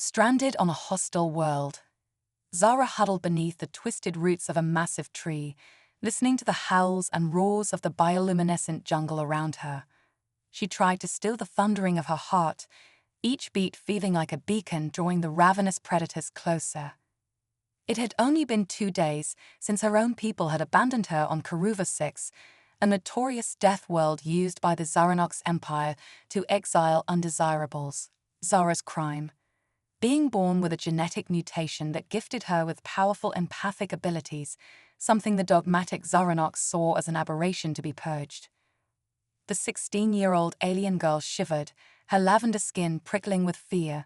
Stranded on a hostile world, Zara huddled beneath the twisted roots of a massive tree, listening to the howls and roars of the bioluminescent jungle around her. She tried to still the thundering of her heart, each beat feeling like a beacon drawing the ravenous predators closer. It had only been 2 days since her own people had abandoned her on Karuva 6, a notorious death world used by the Zaranox Empire to exile undesirables. Zara's crime. Being born with a genetic mutation that gifted her with powerful empathic abilities, something the dogmatic Zaranox saw as an aberration to be purged. The 16-year-old alien girl shivered, her lavender skin prickling with fear.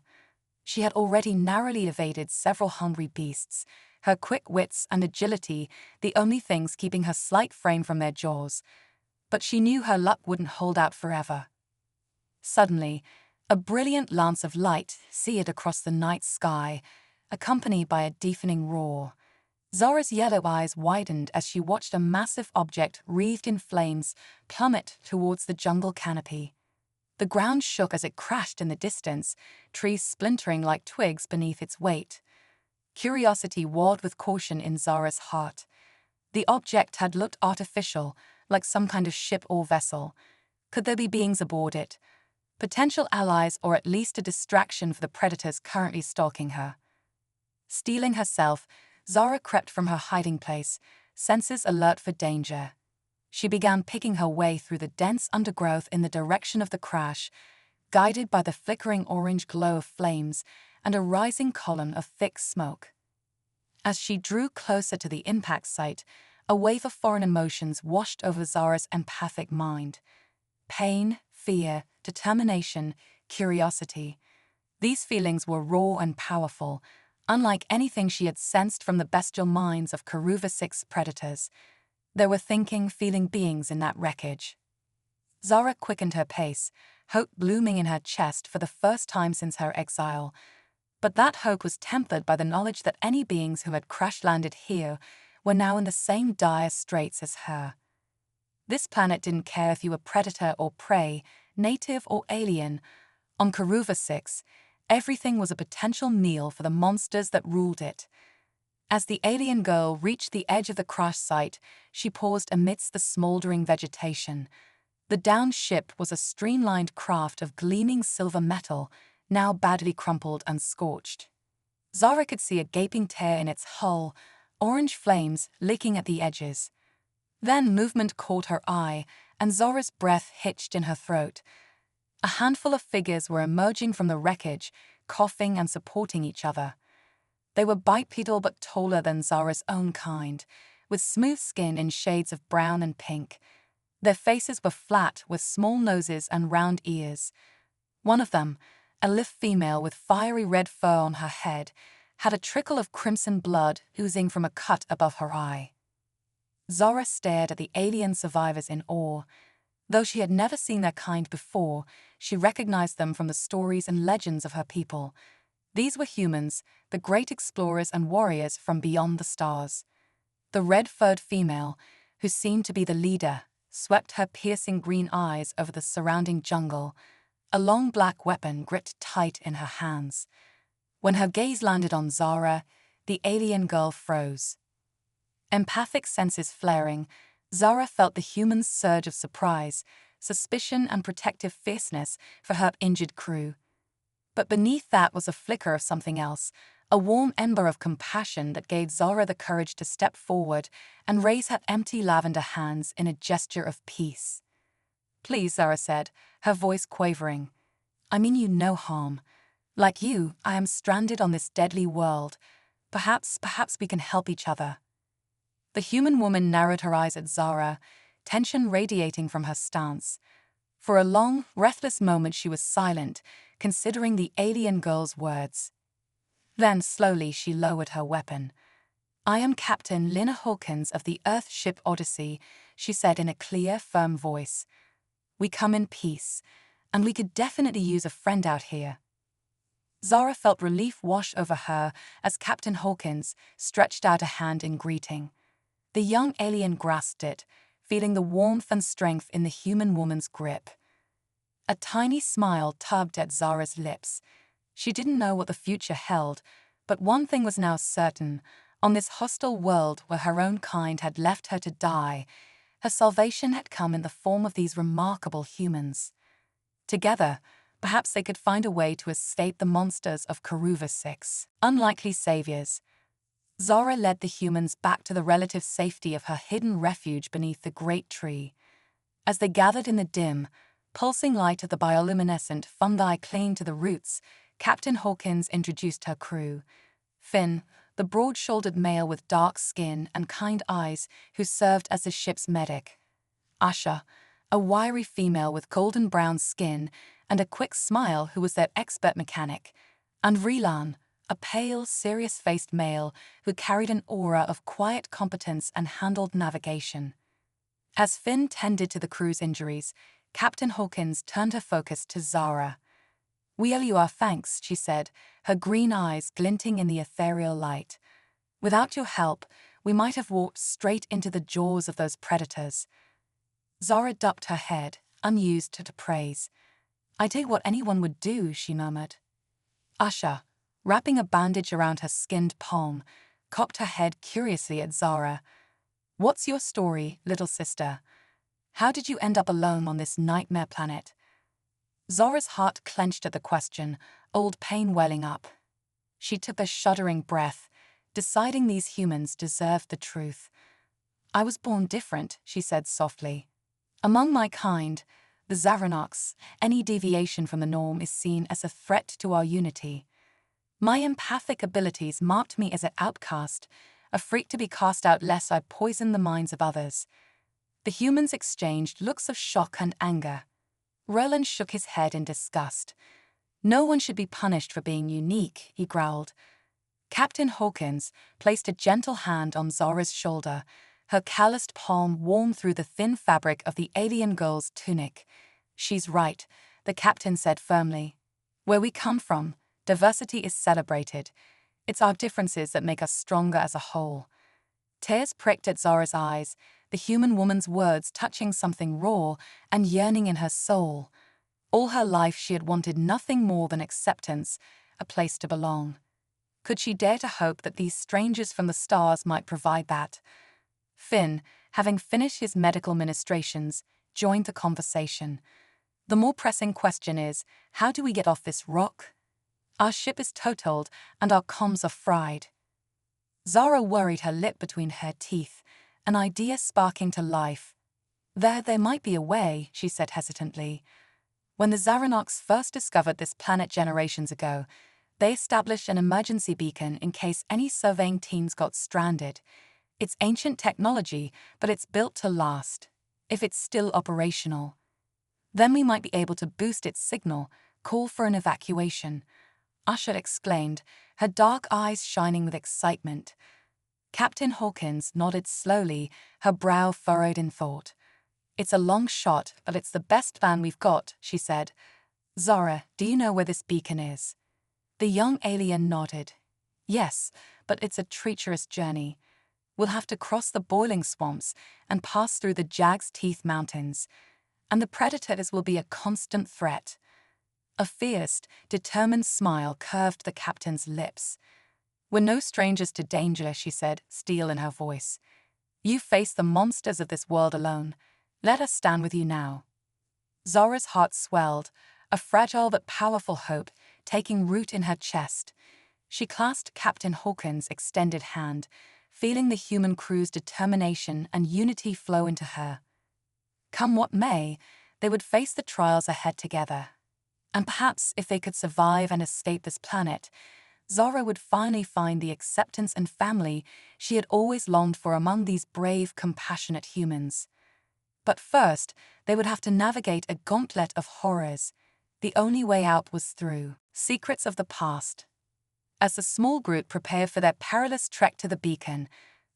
She had already narrowly evaded several hungry beasts, her quick wits and agility the only things keeping her slight frame from their jaws. But she knew her luck wouldn't hold out forever. Suddenly, a brilliant lance of light seared across the night sky, accompanied by a deafening roar. Zara's yellow eyes widened as she watched a massive object wreathed in flames plummet towards the jungle canopy. The ground shook as it crashed in the distance, trees splintering like twigs beneath its weight. Curiosity warred with caution in Zara's heart. The object had looked artificial, like some kind of ship or vessel. Could there be beings aboard it? Potential allies or at least a distraction for the predators currently stalking her. Steeling herself, Zara crept from her hiding place, senses alert for danger. She began picking her way through the dense undergrowth in the direction of the crash, guided by the flickering orange glow of flames and a rising column of thick smoke. As she drew closer to the impact site, a wave of foreign emotions washed over Zara's empathic mind. Pain, fear, determination, curiosity. These feelings were raw and powerful, unlike anything she had sensed from the bestial minds of Karuva 6 predators. There were thinking, feeling beings in that wreckage. Zara quickened her pace, hope blooming in her chest for the first time since her exile. But that hope was tempered by the knowledge that any beings who had crash-landed here were now in the same dire straits as her. This planet didn't care if you were predator or prey, native or alien. On Karuva 6, everything was a potential meal for the monsters that ruled it. As the alien girl reached the edge of the crash site, she paused amidst the smoldering vegetation. The downed ship was a streamlined craft of gleaming silver metal, now badly crumpled and scorched. Zara could see a gaping tear in its hull, orange flames licking at the edges. Then movement caught her eye, and Zara's breath hitched in her throat. A handful of figures were emerging from the wreckage, coughing and supporting each other. They were bipedal but taller than Zara's own kind, with smooth skin in shades of brown and pink. Their faces were flat with small noses and round ears. One of them, a lithe female with fiery red fur on her head, had a trickle of crimson blood oozing from a cut above her eye. Zara stared at the alien survivors in awe. Though she had never seen their kind before, she recognized them from the stories and legends of her people. These were humans, the great explorers and warriors from beyond the stars. The red-furred female, who seemed to be the leader, swept her piercing green eyes over the surrounding jungle, a long black weapon gripped tight in her hands. When her gaze landed on Zara, the alien girl froze. Empathic senses flaring, Zara felt the human's surge of surprise, suspicion and protective fierceness for her injured crew. But beneath that was a flicker of something else, a warm ember of compassion that gave Zara the courage to step forward and raise her empty lavender hands in a gesture of peace. "Please," Zara said, her voice quavering. "I mean you no harm. Like you, I am stranded on this deadly world. Perhaps we can help each other." The human woman narrowed her eyes at Zara, tension radiating from her stance. For a long, breathless moment she was silent, considering the alien girl's words. Then slowly she lowered her weapon. "I am Captain Lina Hawkins of the Earth ship Odyssey," she said in a clear, firm voice. "We come in peace, and we could definitely use a friend out here." Zara felt relief wash over her as Captain Hawkins stretched out a hand in greeting. The young alien grasped it, feeling the warmth and strength in the human woman's grip. A tiny smile tugged at Zara's lips. She didn't know what the future held, but one thing was now certain. On this hostile world where her own kind had left her to die, her salvation had come in the form of these remarkable humans. Together, perhaps they could find a way to escape the monsters of Karuva 6. Unlikely saviors. Zara led the humans back to the relative safety of her hidden refuge beneath the great tree. As they gathered in the dim, pulsing light of the bioluminescent fungi clinging to the roots, Captain Hawkins introduced her crew. Finn, the broad-shouldered male with dark skin and kind eyes who served as the ship's medic. Asha, a wiry female with golden-brown skin and a quick smile who was their expert mechanic. And Rilan, a pale, serious-faced male who carried an aura of quiet competence and handled navigation. As Finn tended to the crew's injuries, Captain Hawkins turned her focus to Zara. "We owe you our thanks," she said, her green eyes glinting in the ethereal light. "Without your help, we might have walked straight into the jaws of those predators." Zara ducked her head, unused to praise. "I did what anyone would do," she murmured. Asha, wrapping a bandage around her skinned palm, cocked her head curiously at Zara. "What's your story, little sister? How did you end up alone on this nightmare planet?" Zara's heart clenched at the question, old pain welling up. She took a shuddering breath, deciding these humans deserved the truth. "I was born different," she said softly. "Among my kind, the Zaranox, any deviation from the norm is seen as a threat to our unity. My empathic abilities marked me as an outcast, a freak to be cast out lest I poison the minds of others." The humans exchanged looks of shock and anger. Roland shook his head in disgust. "No one should be punished for being unique," he growled. Captain Hawkins placed a gentle hand on Zara's shoulder, her calloused palm warm through the thin fabric of the alien girl's tunic. "She's right," the captain said firmly. "Where we come from, diversity is celebrated. It's our differences that make us stronger as a whole." Tears pricked at Zara's eyes, the human woman's words touching something raw and yearning in her soul. All her life she had wanted nothing more than acceptance, a place to belong. Could she dare to hope that these strangers from the stars might provide that? Finn, having finished his medical ministrations, joined the conversation. "The more pressing question is, how do we get off this rock? Our ship is totaled and our comms are fried." Zara worried her lip between her teeth, an idea sparking to life. There might be a way," she said hesitantly. "When the Zaranox first discovered this planet generations ago, they established an emergency beacon in case any surveying teams got stranded. It's ancient technology, but it's built to last, if it's still operational. Then we might be able to boost its signal, call for an evacuation." Asha exclaimed, her dark eyes shining with excitement. Captain Hawkins nodded slowly, her brow furrowed in thought. "It's a long shot, but it's the best plan we've got," she said. "Zara, do you know where this beacon is?" The young alien nodded. "Yes, but it's a treacherous journey. We'll have to cross the boiling swamps and pass through the Jag's Teeth Mountains, and the predators will be a constant threat." A fierce, determined smile curved the captain's lips. "We're no strangers to danger," she said, steel in her voice. "You face the monsters of this world alone. Let us stand with you now." Zara's heart swelled, a fragile but powerful hope taking root in her chest. She clasped Captain Hawkins' extended hand, feeling the human crew's determination and unity flow into her. Come what may, they would face the trials ahead together. And perhaps if they could survive and escape this planet, Zara would finally find the acceptance and family she had always longed for among these brave, compassionate humans. But first, they would have to navigate a gauntlet of horrors. The only way out was through secrets of the past. As the small group prepared for their perilous trek to the beacon,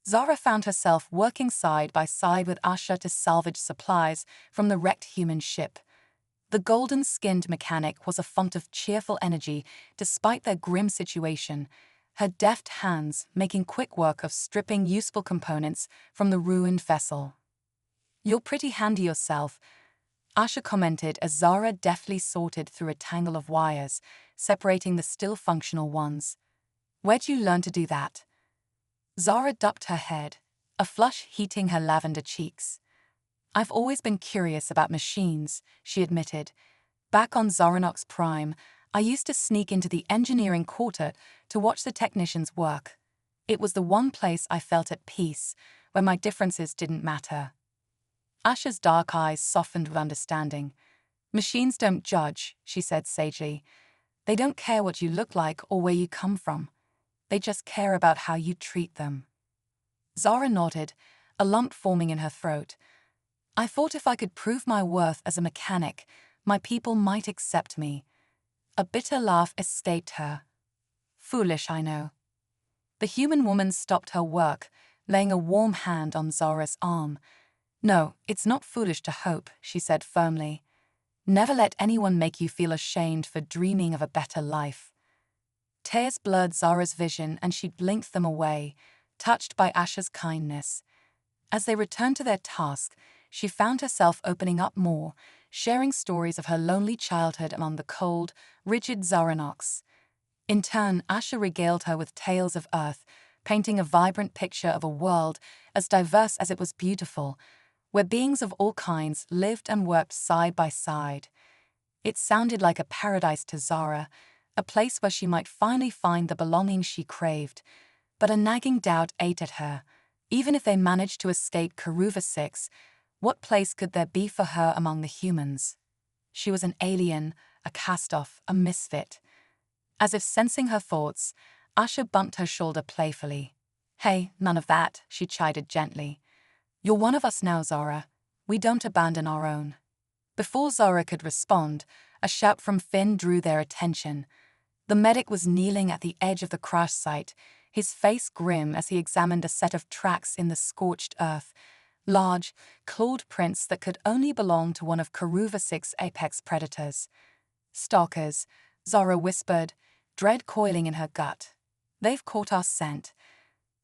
Zara found herself working side by side with Asha to salvage supplies from the wrecked human ship. The golden-skinned mechanic was a font of cheerful energy despite their grim situation, her deft hands making quick work of stripping useful components from the ruined vessel. "You're pretty handy yourself," Asha commented as Zara deftly sorted through a tangle of wires, separating the still functional ones. "Where'd you learn to do that?" Zara ducked her head, a flush heating her lavender cheeks. "I've always been curious about machines," she admitted. "Back on Zoranox Prime, I used to sneak into the engineering quarter to watch the technicians work. It was the one place I felt at peace, where my differences didn't matter." Asha's dark eyes softened with understanding. "Machines don't judge," she said sagely. "They don't care what you look like or where you come from. They just care about how you treat them." Zara nodded, a lump forming in her throat. "I thought if I could prove my worth as a mechanic, my people might accept me." A bitter laugh escaped her. "Foolish, I know." The human woman stopped her work, laying a warm hand on Zara's arm. "No, it's not foolish to hope," she said firmly. "Never let anyone make you feel ashamed for dreaming of a better life." Tears blurred Zara's vision and she blinked them away, touched by Asha's kindness. As they returned to their task, she found herself opening up more, sharing stories of her lonely childhood among the cold, rigid Zoranox. In turn, Asha regaled her with tales of Earth, painting a vibrant picture of a world as diverse as it was beautiful, where beings of all kinds lived and worked side by side. It sounded like a paradise to Zara, a place where she might finally find the belonging she craved. But a nagging doubt ate at her. Even if they managed to escape Karuva 6, what place could there be for her among the humans? She was an alien, a cast-off, a misfit. As if sensing her thoughts, Asha bumped her shoulder playfully. "Hey, none of that," she chided gently. "You're one of us now, Zara. We don't abandon our own." Before Zara could respond, a shout from Finn drew their attention. The medic was kneeling at the edge of the crash site, his face grim as he examined a set of tracks in the scorched earth, large, clawed prints that could only belong to one of Karuva 6's apex predators. "Stalkers," Zara whispered, dread coiling in her gut. "They've caught our scent."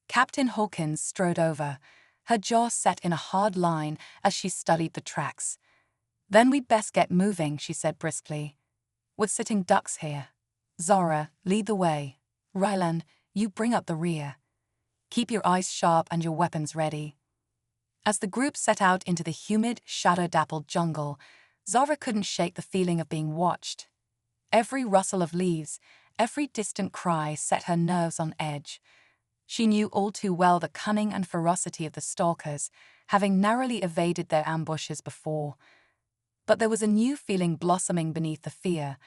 Captain Hawkins strode over, her jaw set in a hard line as she studied the tracks. "Then we'd best get moving," she said briskly. "We're sitting ducks here. Zara, lead the way. Ryland, you bring up the rear. Keep your eyes sharp and your weapons ready." As the group set out into the humid, shadow-dappled jungle, Zara couldn't shake the feeling of being watched. Every rustle of leaves, every distant cry set her nerves on edge. She knew all too well the cunning and ferocity of the stalkers, having narrowly evaded their ambushes before. But there was a new feeling blossoming beneath the fear,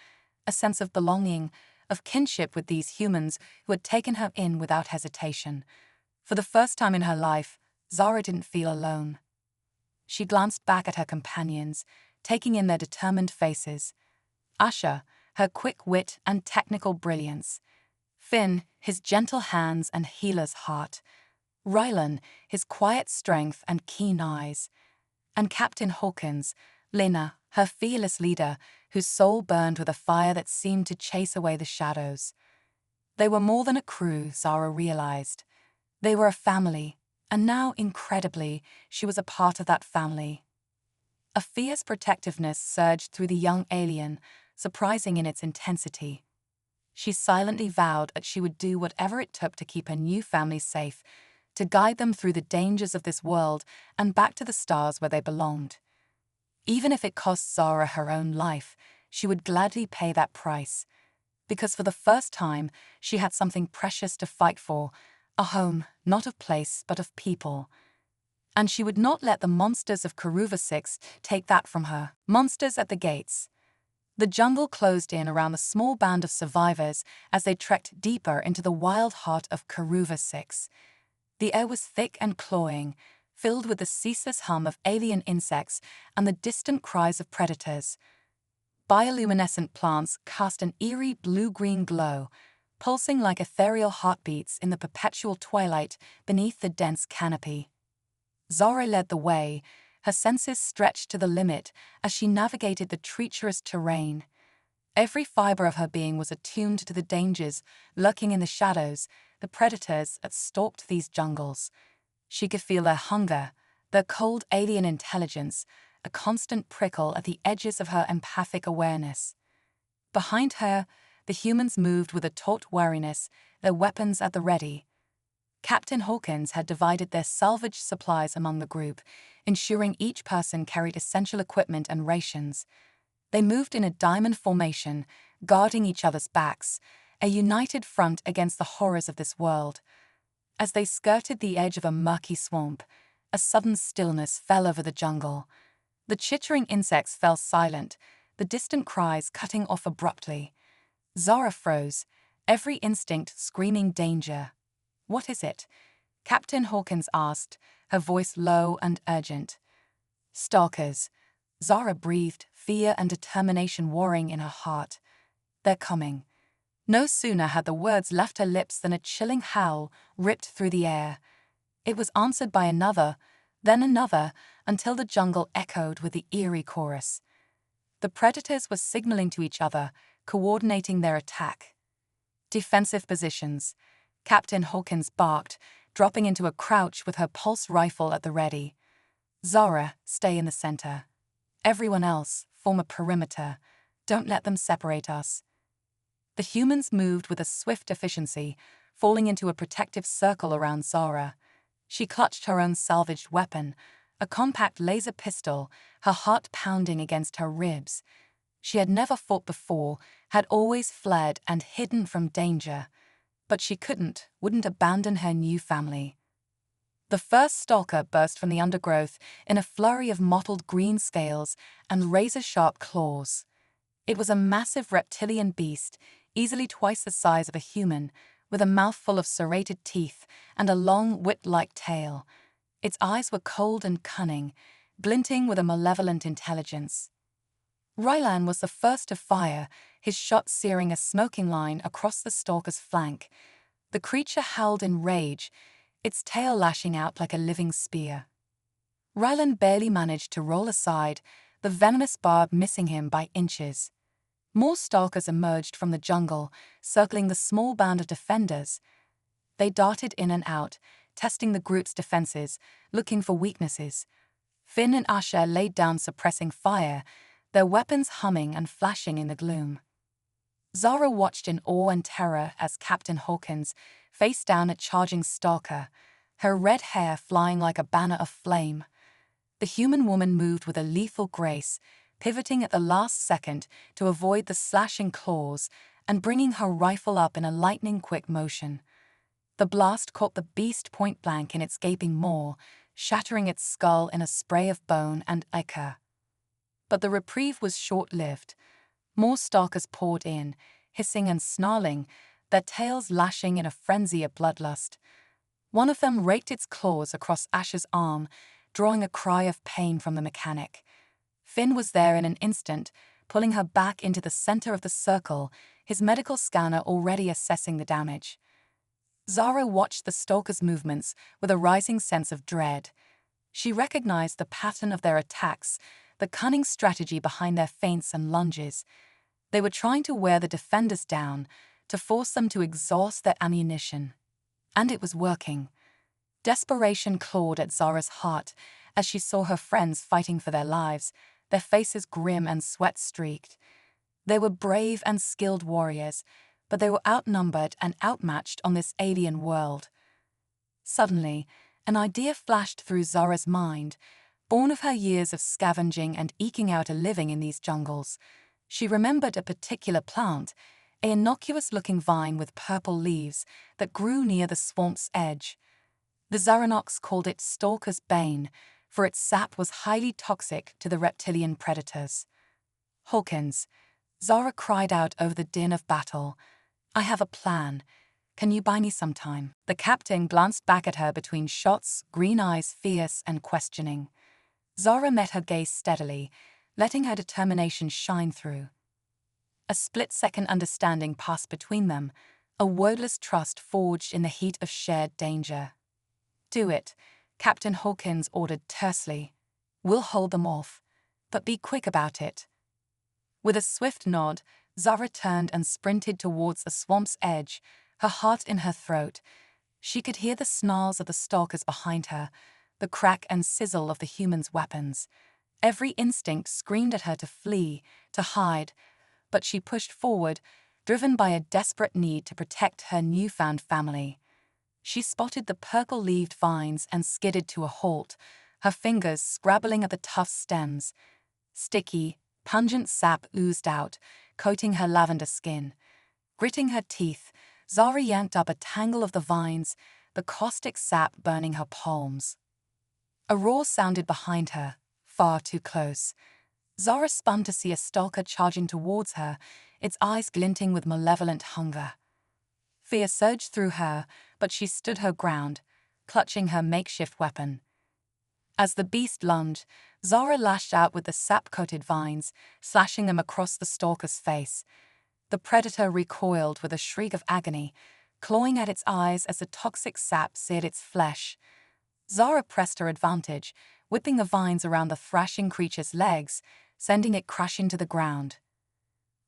a sense of belonging, of kinship with these humans who had taken her in without hesitation. For the first time in her life, Zara didn't feel alone. She glanced back at her companions, taking in their determined faces. Asha, her quick wit and technical brilliance. Finn, his gentle hands and healer's heart. Rylan, his quiet strength and keen eyes. And Captain Hawkins, Lena, her fearless leader, whose soul burned with a fire that seemed to chase away the shadows. They were more than a crew, Zara realized. They were a family, and now, incredibly, she was a part of that family. A fierce protectiveness surged through the young alien, surprising in its intensity. She silently vowed that she would do whatever it took to keep her new family safe, to guide them through the dangers of this world and back to the stars where they belonged. Even if it cost Zara her own life, she would gladly pay that price. Because for the first time, she had something precious to fight for, a home, not of place, but of people. And she would not let the monsters of Karuva 6 take that from her. Monsters at the gates. The jungle closed in around the small band of survivors as they trekked deeper into the wild heart of Karuva 6. The air was thick and cloying, filled with the ceaseless hum of alien insects and the distant cries of predators. Bioluminescent plants cast an eerie blue-green glow, pulsing like ethereal heartbeats in the perpetual twilight beneath the dense canopy. Zara led the way, her senses stretched to the limit as she navigated the treacherous terrain. Every fiber of her being was attuned to the dangers lurking in the shadows, the predators that stalked these jungles. She could feel their hunger, their cold alien intelligence, a constant prickle at the edges of her empathic awareness. Behind her, the humans moved with a taut wariness, their weapons at the ready. Captain Hawkins had divided their salvaged supplies among the group, ensuring each person carried essential equipment and rations. They moved in a diamond formation, guarding each other's backs, a united front against the horrors of this world. As they skirted the edge of a murky swamp, a sudden stillness fell over the jungle. The chittering insects fell silent, the distant cries cutting off abruptly. Zara froze, every instinct screaming danger. "What is it?" Captain Hawkins asked, her voice low and urgent. "Stalkers." Zara breathed, fear and determination warring in her heart. "They're coming." No sooner had the words left her lips than a chilling howl ripped through the air. It was answered by another, then another, until the jungle echoed with the eerie chorus. The predators were signaling to each other, coordinating their attack. "Defensive positions," Captain Hawkins barked, dropping into a crouch with her pulse rifle at the ready. "Zara, stay in the center. Everyone else, form a perimeter. Don't let them separate us." The humans moved with a swift efficiency, falling into a protective circle around Zara. She clutched her own salvaged weapon, a compact laser pistol, her heart pounding against her ribs. She had never fought before, had always fled and hidden from danger. But she wouldn't abandon her new family. The first stalker burst from the undergrowth in a flurry of mottled green scales and razor-sharp claws. It was a massive reptilian beast, easily twice the size of a human, with a mouthful of serrated teeth and a long, whip-like tail. Its eyes were cold and cunning, glinting with a malevolent intelligence. Rylan was the first to fire, his shot searing a smoking line across the stalker's flank. The creature howled in rage, its tail lashing out like a living spear. Rylan barely managed to roll aside, the venomous barb missing him by inches. More stalkers emerged from the jungle, circling the small band of defenders. They darted in and out, testing the group's defenses, looking for weaknesses. Finn and Asher laid down suppressing fire, their weapons humming and flashing in the gloom. Zara watched in awe and terror as Captain Hawkins faced down a charging stalker, her red hair flying like a banner of flame. The human woman moved with a lethal grace, pivoting at the last second to avoid the slashing claws and bringing her rifle up in a lightning-quick motion. The blast caught the beast point-blank in its gaping maw, shattering its skull in a spray of bone and ichor. But the reprieve was short-lived. More stalkers poured in, hissing and snarling, their tails lashing in a frenzy of bloodlust. One of them raked its claws across Asher's arm, drawing a cry of pain from the mechanic. Finn was there in an instant, pulling her back into the center of the circle, his medical scanner already assessing the damage. Zara watched the stalker's movements with a rising sense of dread. She recognized the pattern of their attacks, the cunning strategy behind their feints and lunges. They were trying to wear the defenders down, to force them to exhaust their ammunition. And it was working. Desperation clawed at Zara's heart as she saw her friends fighting for their lives, their faces grim and sweat-streaked. They were brave and skilled warriors, but they were outnumbered and outmatched on this alien world. Suddenly, an idea flashed through Zara's mind, born of her years of scavenging and eking out a living in these jungles. She remembered a particular plant, an innocuous-looking vine with purple leaves that grew near the swamp's edge. The Zaranox called it Stalker's Bane, for its sap was highly toxic to the reptilian predators. "Hawkins," Zara cried out over the din of battle, "I have a plan. Can you buy me some time?" The captain glanced back at her between shots, green eyes fierce and questioning. Zara met her gaze steadily, letting her determination shine through. A split-second understanding passed between them, a wordless trust forged in the heat of shared danger. "Do it," Captain Hawkins ordered tersely. "We'll hold them off, but be quick about it." With a swift nod, Zara turned and sprinted towards the swamp's edge, her heart in her throat. She could hear the snarls of the stalkers behind her, the crack and sizzle of the humans' weapons. Every instinct screamed at her to flee, to hide, but she pushed forward, driven by a desperate need to protect her newfound family. She spotted the purple-leaved vines and skidded to a halt, her fingers scrabbling at the tough stems. Sticky, pungent sap oozed out, coating her lavender skin. Gritting her teeth, Zara yanked up a tangle of the vines, the caustic sap burning her palms. A roar sounded behind her, far too close. Zara spun to see a stalker charging towards her, its eyes glinting with malevolent hunger. Fear surged through her, but she stood her ground, clutching her makeshift weapon. As the beast lunged, Zara lashed out with the sap-coated vines, slashing them across the stalker's face. The predator recoiled with a shriek of agony, clawing at its eyes as the toxic sap seared its flesh. Zara pressed her advantage, whipping the vines around the thrashing creature's legs, sending it crashing to the ground.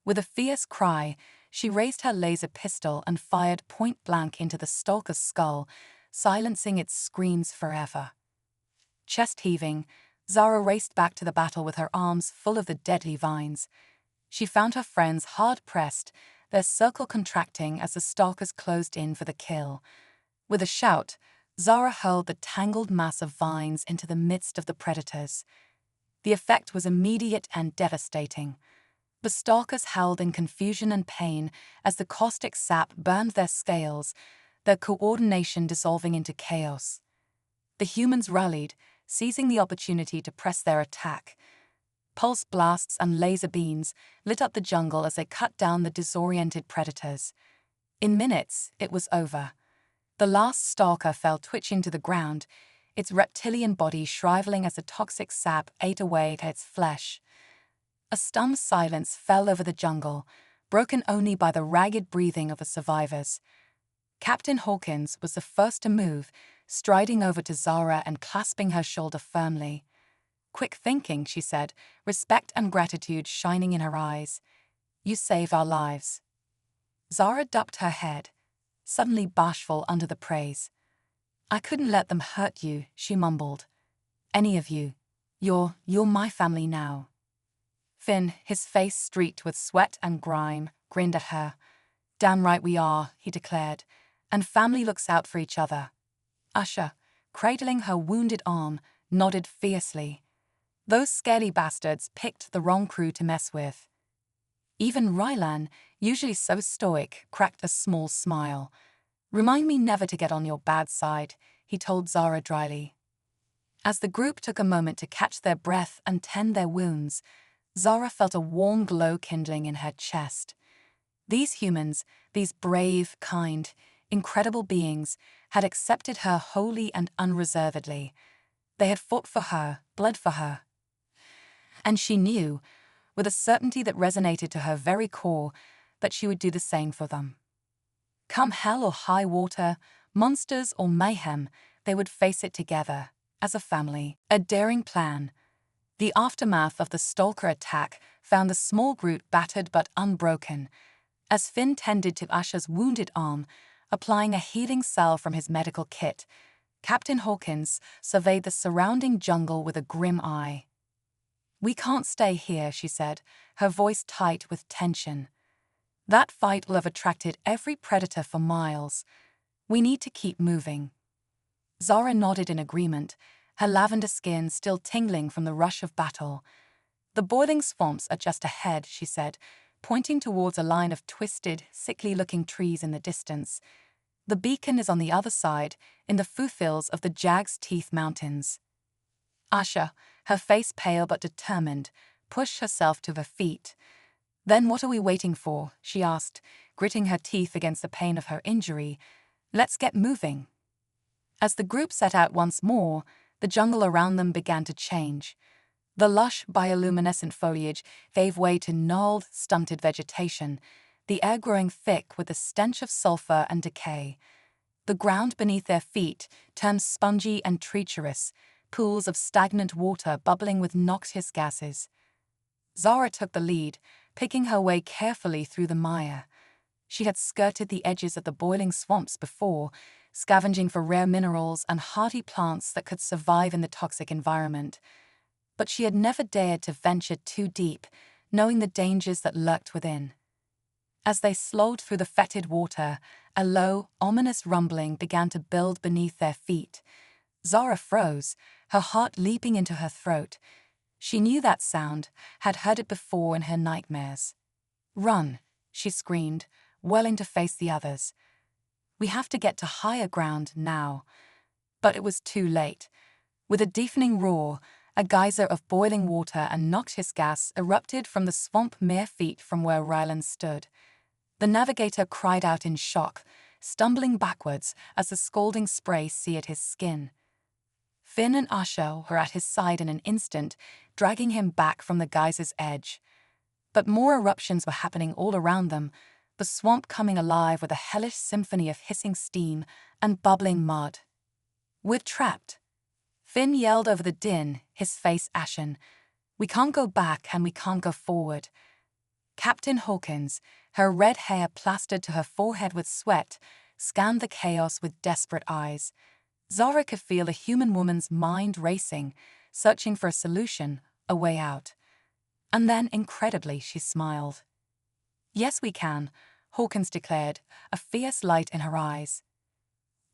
With a fierce cry, she raised her laser pistol and fired point-blank into the stalker's skull, silencing its screams forever. Chest heaving, Zara raced back to the battle with her arms full of the deadly vines. She found her friends hard-pressed, their circle contracting as the stalkers closed in for the kill. With a shout, Zara hurled the tangled mass of vines into the midst of the predators. The effect was immediate and devastating. The stalkers howled in confusion and pain as the caustic sap burned their scales, their coordination dissolving into chaos. The humans rallied, seizing the opportunity to press their attack. Pulse blasts and laser beams lit up the jungle as they cut down the disoriented predators. In minutes, it was over. The last stalker fell twitching to the ground, its reptilian body shriveling as the toxic sap ate away at its flesh. A stunned silence fell over the jungle, broken only by the ragged breathing of the survivors. Captain Hawkins was the first to move, striding over to Zara and clasping her shoulder firmly. "Quick thinking," she said, respect and gratitude shining in her eyes. "You saved our lives." Zara ducked her head, suddenly bashful under the praise. "I couldn't let them hurt you," she mumbled. "Any of you. You're my family now." Finn, his face streaked with sweat and grime, grinned at her. "Damn right we are," he declared, "and family looks out for each other." Usha, cradling her wounded arm, nodded fiercely. Those scaly bastards picked the wrong crew to mess with. Even Rylan, usually so stoic, cracked a small smile. "Remind me never to get on your bad side," he told Zara dryly. As the group took a moment to catch their breath and tend their wounds, Zara felt a warm glow kindling in her chest. These humans, these brave, kind, incredible beings, had accepted her wholly and unreservedly. They had fought for her, bled for her. And she knew, with a certainty that resonated to her very core, that she would do the same for them. Come hell or high water, monsters or mayhem, they would face it together, as a family. A daring plan. The aftermath of the stalker attack found the small group battered but unbroken. As Finn tended to Usha's wounded arm, applying a healing salve from his medical kit, Captain Hawkins surveyed the surrounding jungle with a grim eye. "We can't stay here," she said, her voice tight with tension. "That fight will have attracted every predator for miles. We need to keep moving." Zara nodded in agreement, her lavender skin still tingling from the rush of battle. "The boiling swamps are just ahead," she said, pointing towards a line of twisted, sickly-looking trees in the distance. "The beacon is on the other side, in the foothills of the Jag's Teeth Mountains." Usha, her face pale but determined, pushed herself to her feet. "Then what are we waiting for?" she asked, gritting her teeth against the pain of her injury. "Let's get moving." As the group set out once more, the jungle around them began to change. The lush, bioluminescent foliage gave way to gnarled, stunted vegetation, the air growing thick with the stench of sulfur and decay. The ground beneath their feet turned spongy and treacherous, pools of stagnant water bubbling with noxious gases. Zara took the lead, picking her way carefully through the mire. She had skirted the edges of the boiling swamps before, scavenging for rare minerals and hardy plants that could survive in the toxic environment. But she had never dared to venture too deep, knowing the dangers that lurked within. As they slowed through the fetid water, a low, ominous rumbling began to build beneath their feet. Zara froze, her heart leaping into her throat. She knew that sound, had heard it before in her nightmares. "Run," she screamed, whirling to face the others. "We have to get to higher ground now." But it was too late. With a deafening roar, a geyser of boiling water and noxious gas erupted from the swamp mere feet from where Ryland stood. The navigator cried out in shock, stumbling backwards as the scalding spray seared his skin. Finn and Asha were at his side in an instant, dragging him back from the geyser's edge. But more eruptions were happening all around them, the swamp coming alive with a hellish symphony of hissing steam and bubbling mud. "We're trapped," Finn yelled over the din, his face ashen. "We can't go back and we can't go forward." Captain Hawkins, her red hair plastered to her forehead with sweat, scanned the chaos with desperate eyes. Zara could feel the human woman's mind racing, searching for a solution, a way out. And then, incredibly, she smiled. "Yes, we can," Hawkins declared, a fierce light in her eyes.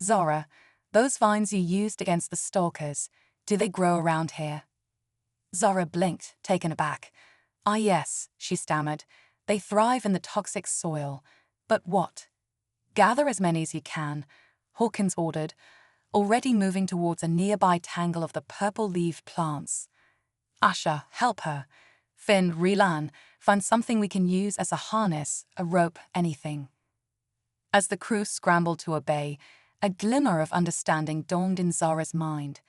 "Zara, those vines you used against the stalkers, do they grow around here?" Zara blinked, taken aback. "Ah, yes," she stammered. "They thrive in the toxic soil. But what?" "Gather as many as you can," Hawkins ordered, already moving towards a nearby tangle of the purple-leaved plants. "Asha, help her. Finn, Rylan, find something we can use as a harness, a rope, anything." As the crew scrambled to obey, a glimmer of understanding dawned in Zara's mind.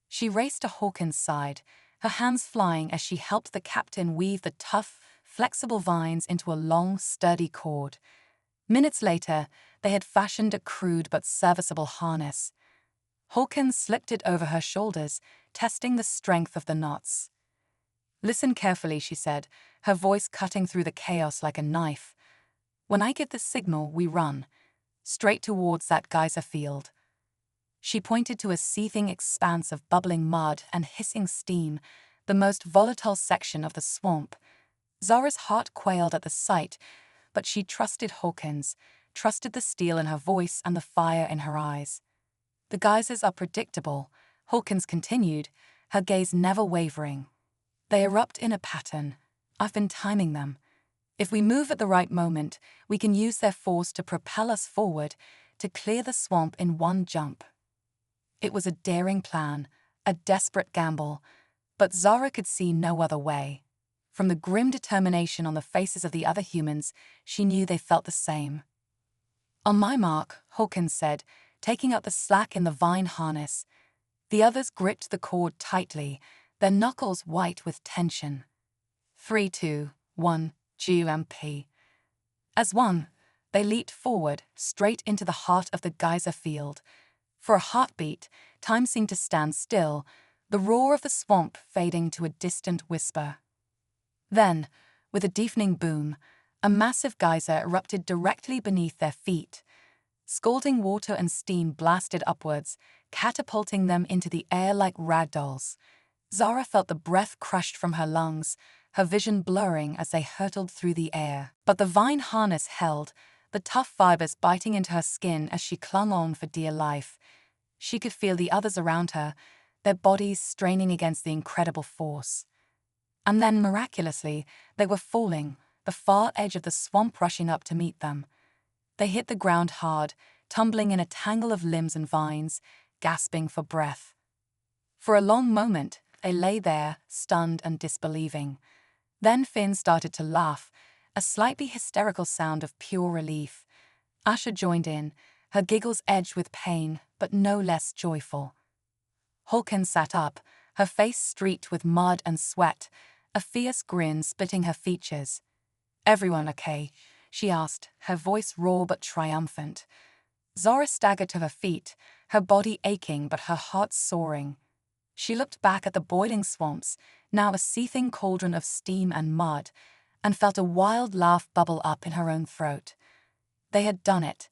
She raced to Hawkins' side, her hands flying as she helped the captain weave the tough, flexible vines into a long, sturdy cord. Minutes later, they had fashioned a crude but serviceable harness. Hawkins slipped it over her shoulders, testing the strength of the knots. "Listen carefully," she said, her voice cutting through the chaos like a knife. "When I give the signal, we run. Straight towards that geyser field." She pointed to a seething expanse of bubbling mud and hissing steam, the most volatile section of the swamp. Zara's heart quailed at the sight, but she trusted Hawkins, trusted the steel in her voice and the fire in her eyes. "The geysers are predictable," Hawkins continued, her gaze never wavering. "They erupt in a pattern. I've been timing them. If we move at the right moment, we can use their force to propel us forward, to clear the swamp in one jump." It was a daring plan, a desperate gamble, but Zara could see no other way. From the grim determination on the faces of the other humans, she knew they felt the same. "On my mark," Hawkins said, taking up the slack in the vine harness. The others gripped the cord tightly, their knuckles white with tension. 3, 2, 1, GMP. As one, they leaped forward, straight into the heart of the geyser field. For a heartbeat, time seemed to stand still, the roar of the swamp fading to a distant whisper. Then, with a deafening boom, a massive geyser erupted directly beneath their feet. Scalding water and steam blasted upwards, catapulting them into the air like ragdolls. Zara felt the breath crushed from her lungs, her vision blurring as they hurtled through the air. But the vine harness held, the tough fibers biting into her skin as she clung on for dear life. She could feel the others around her, their bodies straining against the incredible force. And then, miraculously, they were falling, the far edge of the swamp rushing up to meet them. They hit the ground hard, tumbling in a tangle of limbs and vines, gasping for breath. For a long moment, they lay there, stunned and disbelieving. Then Finn started to laugh, a slightly hysterical sound of pure relief. Asha joined in, her giggles edged with pain, but no less joyful. Hawkins sat up, her face streaked with mud and sweat, a fierce grin splitting her features. "Everyone okay?" she asked, her voice raw but triumphant. Zara staggered to her feet, her body aching but her heart soaring. She looked back at the boiling swamps, now a seething cauldron of steam and mud, and felt a wild laugh bubble up in her own throat. They had done it.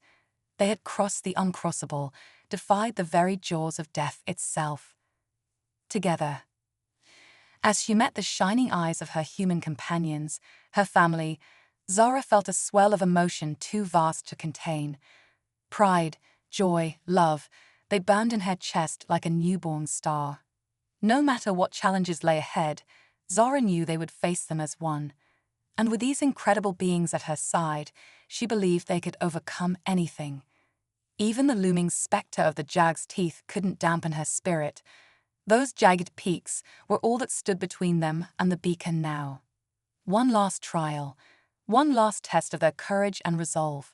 They had crossed the uncrossable, defied the very jaws of death itself. Together. As she met the shining eyes of her human companions, her family, Zara felt a swell of emotion too vast to contain. Pride, joy, love, they burned in her chest like a newborn star. No matter what challenges lay ahead, Zara knew they would face them as one. And with these incredible beings at her side, she believed they could overcome anything. Even the looming specter of the Jag's teeth couldn't dampen her spirit. Those jagged peaks were all that stood between them and the beacon now. One last trial, one last test of their courage and resolve.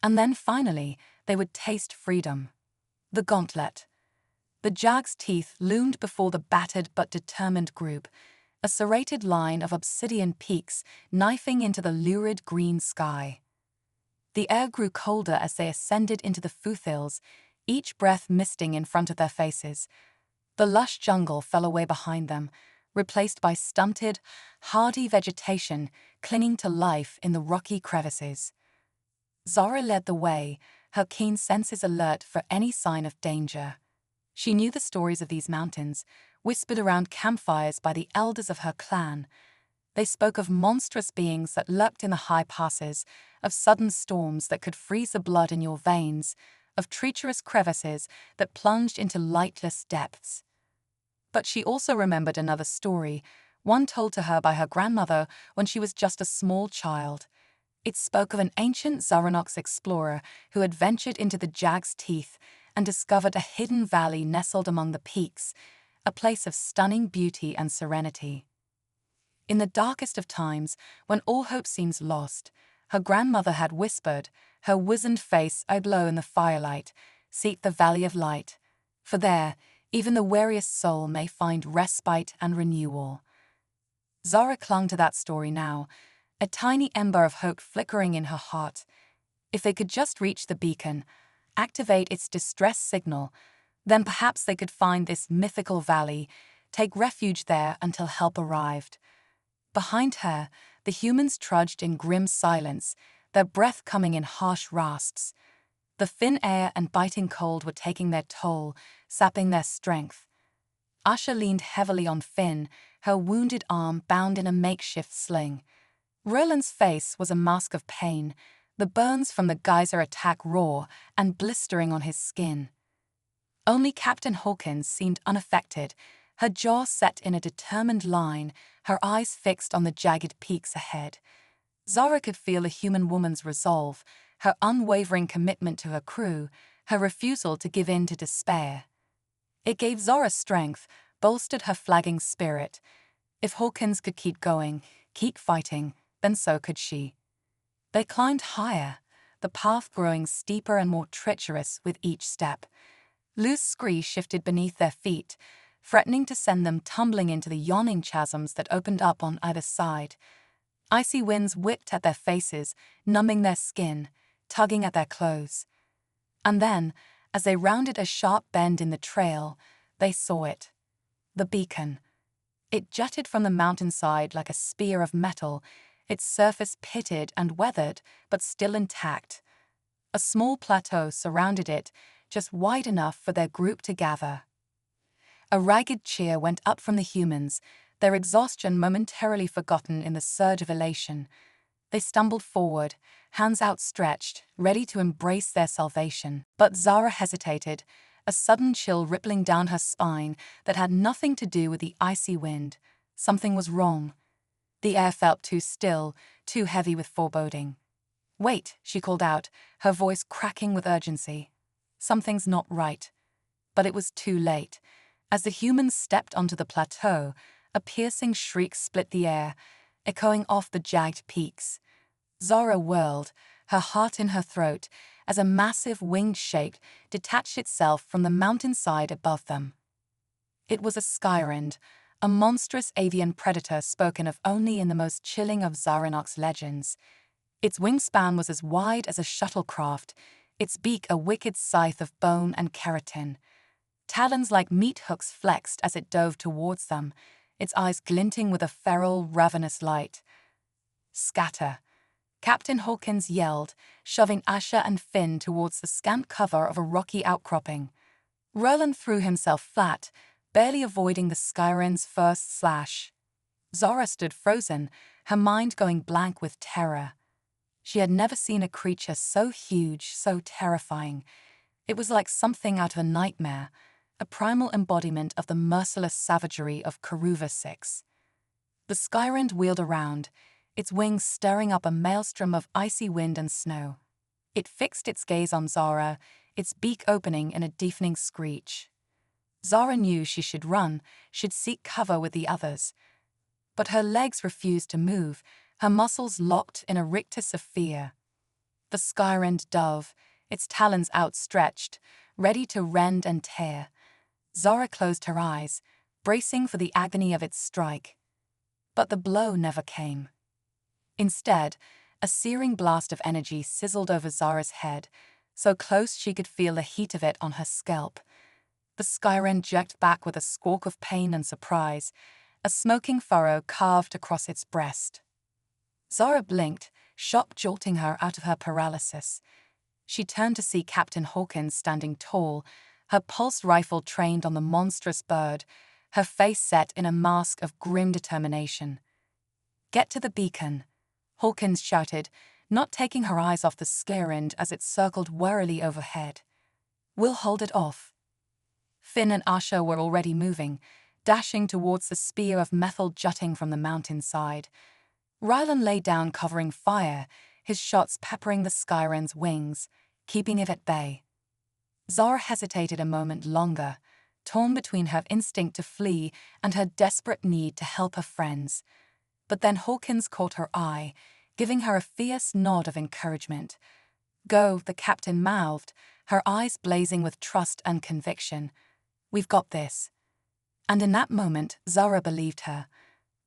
And then finally, they would taste freedom. The gauntlet. The Jag's teeth loomed before the battered but determined group, a serrated line of obsidian peaks knifing into the lurid green sky. The air grew colder as they ascended into the foothills, each breath misting in front of their faces. The lush jungle fell away behind them, replaced by stunted, hardy vegetation clinging to life in the rocky crevices. Zara led the way, her keen senses alert for any sign of danger. She knew the stories of these mountains, whispered around campfires by the elders of her clan. They spoke of monstrous beings that lurked in the high passes, of sudden storms that could freeze the blood in your veins, of treacherous crevices that plunged into lightless depths. But she also remembered another story, one told to her by her grandmother when she was just a small child. It spoke of an ancient Zaranox explorer who had ventured into the Jag's teeth and discovered a hidden valley nestled among the peaks, a place of stunning beauty and serenity. In the darkest of times, when all hope seems lost, her grandmother had whispered, her wizened face aglow in the firelight, "Seek the Valley of Light, for there, even the weariest soul may find respite and renewal." Zara clung to that story now, a tiny ember of hope flickering in her heart. If they could just reach the beacon, activate its distress signal, then perhaps they could find this mythical valley, take refuge there until help arrived. Behind her, the humans trudged in grim silence, their breath coming in harsh rasps. The thin air and biting cold were taking their toll, sapping their strength. Asha leaned heavily on Finn, her wounded arm bound in a makeshift sling. Roland's face was a mask of pain, the burns from the geyser attack raw and blistering on his skin. Only Captain Hawkins seemed unaffected, her jaw set in a determined line, her eyes fixed on the jagged peaks ahead. Zara could feel a human woman's resolve, her unwavering commitment to her crew, her refusal to give in to despair. It gave Zara strength, bolstered her flagging spirit. If Hawkins could keep going, keep fighting, then so could she. They climbed higher, the path growing steeper and more treacherous with each step. Loose scree shifted beneath their feet, threatening to send them tumbling into the yawning chasms that opened up on either side. Icy winds whipped at their faces, numbing their skin, tugging at their clothes. And then, as they rounded a sharp bend in the trail, they saw it. The beacon. It jutted from the mountainside like a spear of metal, its surface pitted and weathered, but still intact. A small plateau surrounded it, just wide enough for their group to gather. A ragged cheer went up from the humans, their exhaustion momentarily forgotten in the surge of elation. They stumbled forward, hands outstretched, ready to embrace their salvation. But Zara hesitated, a sudden chill rippling down her spine that had nothing to do with the icy wind. Something was wrong. The air felt too still, too heavy with foreboding. "Wait," she called out, her voice cracking with urgency. "Something's not right." But it was too late. As the humans stepped onto the plateau, a piercing shriek split the air, echoing off the jagged peaks. Zara whirled, her heart in her throat, as a massive winged shape detached itself from the mountainside above them. It was a Skyrend, a monstrous avian predator spoken of only in the most chilling of Zaranox legends. Its wingspan was as wide as a shuttlecraft, its beak a wicked scythe of bone and keratin. Talons like meat hooks flexed as it dove towards them, its eyes glinting with a feral, ravenous light. "Scatter!" Captain Hawkins yelled, shoving Asha and Finn towards the scant cover of a rocky outcropping. Roland threw himself flat, barely avoiding the Skyrend's first slash. Zara stood frozen, her mind going blank with terror. She had never seen a creature so huge, so terrifying. It was like something out of a nightmare, a primal embodiment of the merciless savagery of Karuva 6. The Skyrend wheeled around, its wings stirring up a maelstrom of icy wind and snow. It fixed its gaze on Zara, its beak opening in a deafening screech. Zara knew she should run, should seek cover with the others. But her legs refused to move, her muscles locked in a rictus of fear. The Skyrend dove, its talons outstretched, ready to rend and tear. Zara closed her eyes, bracing for the agony of its strike. But the blow never came. Instead, a searing blast of energy sizzled over Zara's head, so close she could feel the heat of it on her scalp. The Skyrend jerked back with a squawk of pain and surprise, a smoking furrow carved across its breast. Zara blinked, shock jolting her out of her paralysis. She turned to see Captain Hawkins standing tall, her pulse rifle trained on the monstrous bird, her face set in a mask of grim determination. "Get to the beacon," Hawkins shouted, not taking her eyes off the Skyrend as it circled warily overhead. "We'll hold it off." Finn and Asha were already moving, dashing towards the spear of metal jutting from the mountainside. Rylan lay down covering fire, his shots peppering the Skyrend's wings, keeping it at bay. Zara hesitated a moment longer, torn between her instinct to flee and her desperate need to help her friends. But then Hawkins caught her eye, giving her a fierce nod of encouragement. "Go," the captain mouthed, her eyes blazing with trust and conviction. "We've got this." And in that moment, Zara believed her.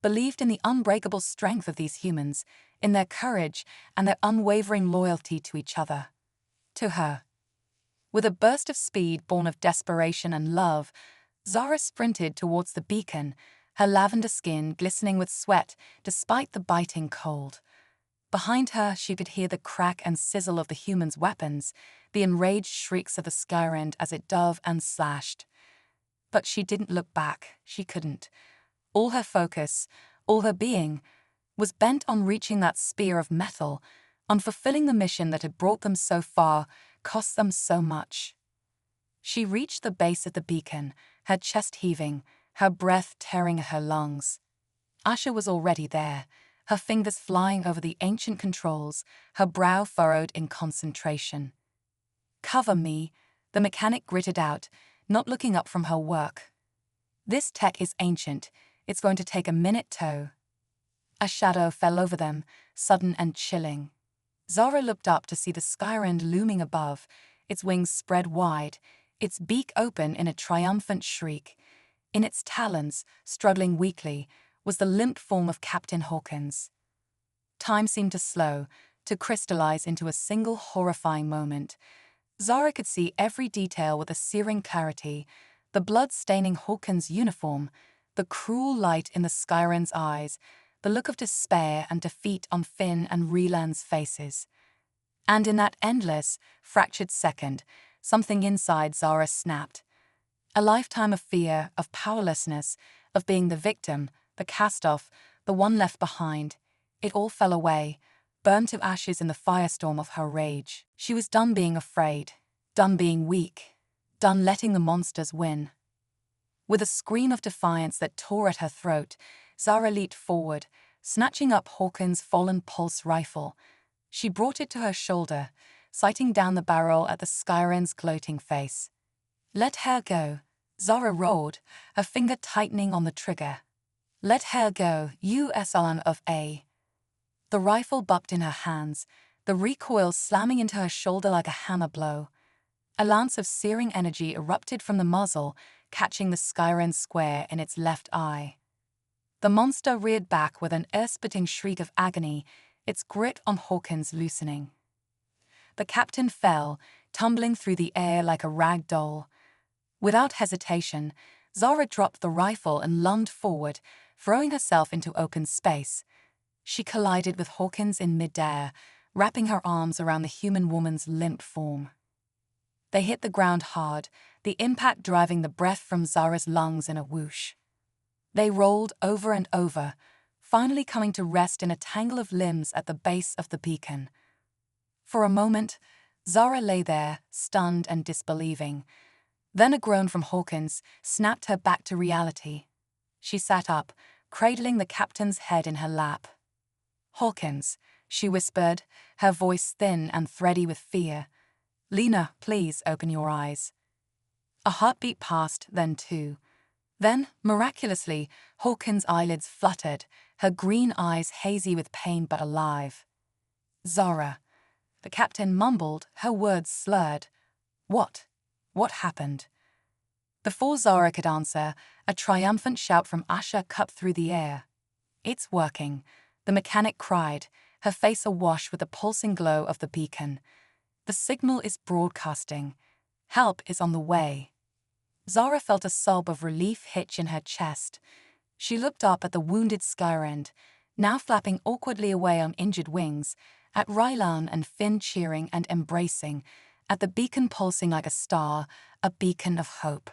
Believed in the unbreakable strength of these humans, in their courage and their unwavering loyalty to each other. To her. With a burst of speed born of desperation and love, Zara sprinted towards the beacon, her lavender skin glistening with sweat despite the biting cold. Behind her, she could hear the crack and sizzle of the humans' weapons, the enraged shrieks of the Skyrend as it dove and slashed. But she didn't look back, she couldn't. All her focus, all her being, was bent on reaching that spear of metal, on fulfilling the mission that had brought them so far, cost them so much. She reached the base of the beacon, her chest heaving, her breath tearing at her lungs. Asha was already there, her fingers flying over the ancient controls, her brow furrowed in concentration. "Cover me," the mechanic gritted out, not looking up from her work. "This tech is ancient. It's going to take a minute to..." A shadow fell over them, sudden and chilling. Zara looked up to see the Skyrend looming above, its wings spread wide, its beak open in a triumphant shriek. In its talons, struggling weakly, was the limp form of Captain Hawkins. Time seemed to slow, to crystallize into a single horrifying moment. Zara could see every detail with a searing clarity, the blood-staining Hawkins' uniform, the cruel light in the Skyrend's eyes, the look of despair and defeat on Finn and Reland's faces. And in that endless, fractured second, something inside Zara snapped. A lifetime of fear, of powerlessness, of being the victim, the cast-off, the one left behind. It all fell away, burned to ashes in the firestorm of her rage. She was done being afraid, done being weak, done letting the monsters win. With a scream of defiance that tore at her throat, Zara leaped forward, snatching up Hawkins' fallen pulse rifle. She brought it to her shoulder, sighting down the barrel at the Skyrend's gloating face. "Let her go," Zara roared, her finger tightening on the trigger. "Let her go, you son of a..." The rifle bucked in her hands, the recoil slamming into her shoulder like a hammer blow. A lance of searing energy erupted from the muzzle, catching the Skyrend square in its left eye. The monster reared back with an ear-splitting shriek of agony, its grit on Hawkins loosening. The captain fell, tumbling through the air like a rag doll. Without hesitation, Zara dropped the rifle and lunged forward, throwing herself into open space. She collided with Hawkins in midair, wrapping her arms around the human woman's limp form. They hit the ground hard, the impact driving the breath from Zara's lungs in a whoosh. They rolled over and over, finally coming to rest in a tangle of limbs at the base of the beacon. For a moment, Zara lay there, stunned and disbelieving. Then a groan from Hawkins snapped her back to reality. She sat up, cradling the captain's head in her lap. "Hawkins," she whispered, her voice thin and thready with fear. "Lena, please open your eyes." A heartbeat passed, then two. Then, miraculously, Hawkins' eyelids fluttered, her green eyes hazy with pain but alive. "Zara," the captain mumbled, her words slurred. What? What happened?" Before Zara could answer, a triumphant shout from Asha cut through the air. "It's working," the mechanic cried, her face awash with the pulsing glow of the beacon. "The signal is broadcasting. Help is on the way." Zara felt a sob of relief hitch in her chest. She looked up at the wounded Skyrend, now flapping awkwardly away on injured wings, at Rylan and Finn cheering and embracing, at the beacon pulsing like a star, a beacon of hope.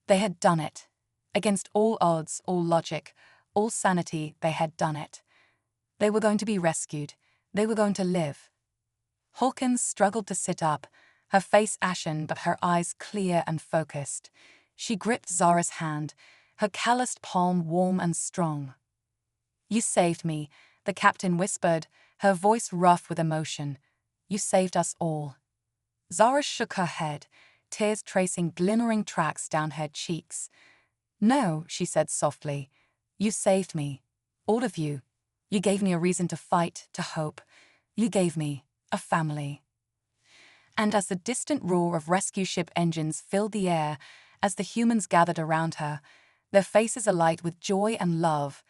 They had done it. Against all odds, all logic, all sanity, they had done it. They were going to be rescued. They were going to live. Hawkins struggled to sit up, her face ashen but her eyes clear and focused. She gripped Zara's hand, her calloused palm warm and strong. "You saved me," the captain whispered, her voice rough with emotion. "You saved us all." Zara shook her head, tears tracing glimmering tracks down her cheeks. "No," she said softly. "You saved me. All of you. You gave me a reason to fight, to hope. You gave me a family." And as the distant roar of rescue ship engines filled the air, as the humans gathered around her, their faces alight with joy and love,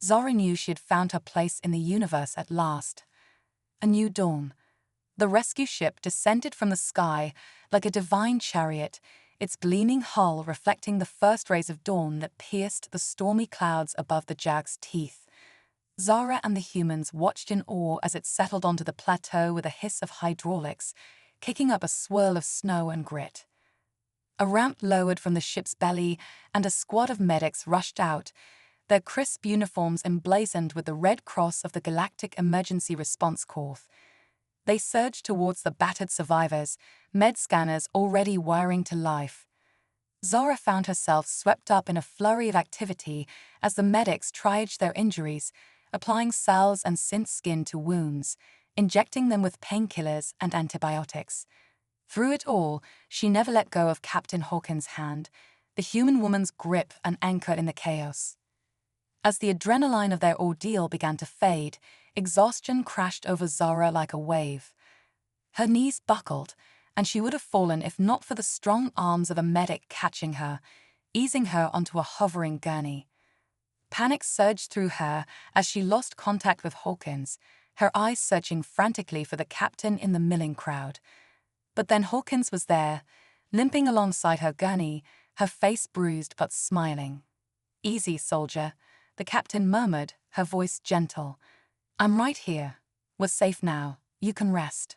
Zara knew she had found her place in the universe at last. A new dawn. The rescue ship descended from the sky like a divine chariot, its gleaming hull reflecting the first rays of dawn that pierced the stormy clouds above the Jag's teeth. Zara and the humans watched in awe as it settled onto the plateau with a hiss of hydraulics, kicking up a swirl of snow and grit. A ramp lowered from the ship's belly, and a squad of medics rushed out, their crisp uniforms emblazoned with the Red Cross of the Galactic Emergency Response Corps. They surged towards the battered survivors, med scanners already wiring to life. Zara found herself swept up in a flurry of activity as the medics triaged their injuries, applying salves and synth skin to wounds, injecting them with painkillers and antibiotics. Through it all, she never let go of Captain Hawkins' hand, the human woman's grip an anchor in the chaos. As the adrenaline of their ordeal began to fade, exhaustion crashed over Zara like a wave. Her knees buckled, and she would have fallen if not for the strong arms of a medic catching her, easing her onto a hovering gurney. Panic surged through her as she lost contact with Hawkins, her eyes searching frantically for the captain in the milling crowd. But then Hawkins was there, limping alongside her gurney, her face bruised but smiling. "Easy, soldier," the captain murmured, her voice gentle. "I'm right here. We're safe now. You can rest."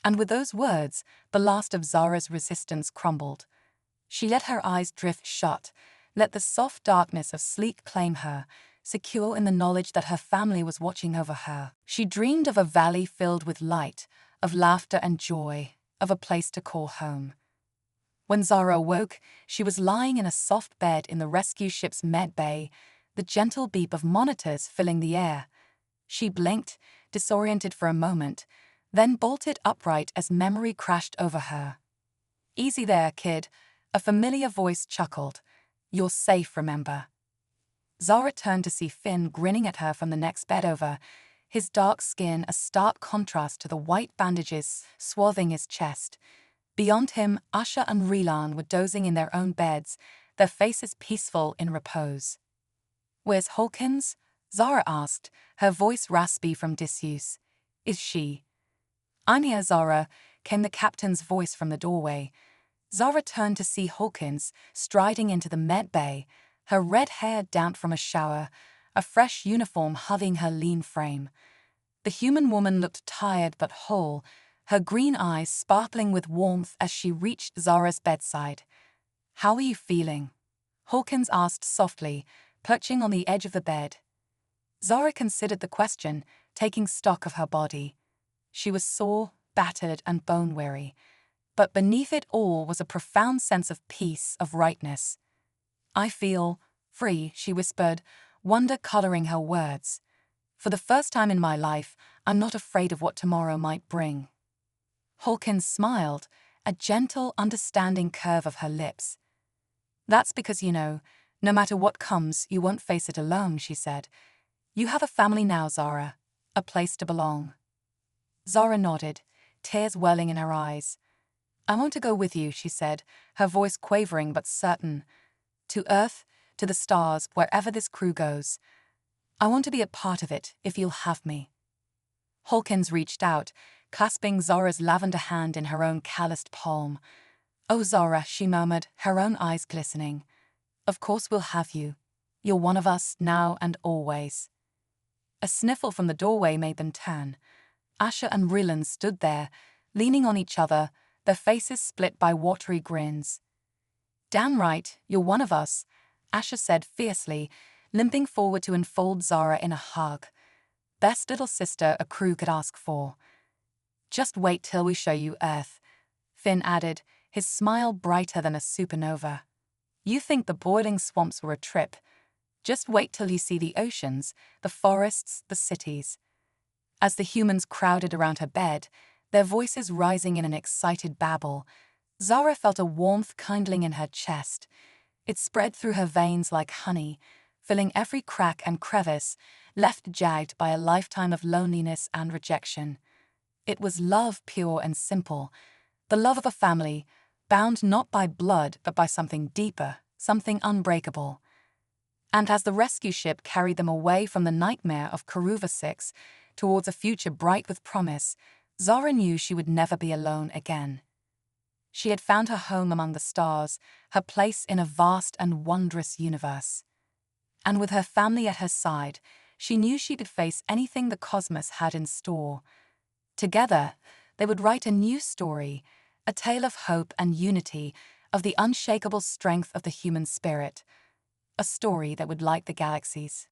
And with those words, the last of Zara's resistance crumbled. She let her eyes drift shut, let the soft darkness of sleep claim her, secure in the knowledge that her family was watching over her. She dreamed of a valley filled with light, of laughter and joy, of a place to call home. When Zara awoke, she was lying in a soft bed in the rescue ship's med bay, the gentle beep of monitors filling the air. She blinked, disoriented for a moment, then bolted upright as memory crashed over her. "Easy there, kid," a familiar voice chuckled. "You're safe, remember." Zara turned to see Finn grinning at her from the next bed over, his dark skin a stark contrast to the white bandages swathing his chest. Beyond him, Asha and Rylan were dozing in their own beds, their faces peaceful in repose. "Where's Hawkins?" Zara asked, her voice raspy from disuse. "Is she?" "I'm here, Zara," came the captain's voice from the doorway. Zara turned to see Hawkins striding into the med bay, her red hair damp from a shower, a fresh uniform hugging her lean frame. The human woman looked tired but whole, her green eyes sparkling with warmth as she reached Zara's bedside. "How are you feeling?" Hawkins asked softly, perching on the edge of the bed. Zara considered the question, taking stock of her body. She was sore, battered, and bone-weary, but beneath it all was a profound sense of peace, of rightness. "I feel free," she whispered, wonder coloring her words. "For the first time in my life, I'm not afraid of what tomorrow might bring." Hawkins smiled, a gentle, understanding curve of her lips. "That's because no matter what comes, you won't face it alone," she said. "You have a family now, Zara, a place to belong." Zara nodded, tears welling in her eyes. "I want to go with you," she said, her voice quavering but certain. "To Earth, to the stars, wherever this crew goes. I want to be a part of it, if you'll have me." Hawkins reached out, clasping Zara's lavender hand in her own calloused palm. "Oh, Zara," she murmured, her own eyes glistening. "Of course we'll have you. You're one of us, now and always." A sniffle from the doorway made them turn. Asher and Rylan stood there, leaning on each other, their faces split by watery grins. "Damn right, you're one of us," Asher said fiercely, limping forward to enfold Zara in a hug. "Best little sister a crew could ask for." "Just wait till we show you Earth," Finn added, his smile brighter than a supernova. "You think the boiling swamps were a trip. Just wait till you see the oceans, the forests, the cities." As the humans crowded around her bed, their voices rising in an excited babble, Zara felt a warmth kindling in her chest. It spread through her veins like honey, filling every crack and crevice, left jagged by a lifetime of loneliness and rejection. It was love, pure and simple, the love of a family, bound not by blood but by something deeper, something unbreakable. And as the rescue ship carried them away from the nightmare of Karuva 6 towards a future bright with promise, Zara knew she would never be alone again. She had found her home among the stars, her place in a vast and wondrous universe. And with her family at her side, she knew she could face anything the cosmos had in store. Together, they would write a new story, a tale of hope and unity, of the unshakable strength of the human spirit. A story that would light the galaxies.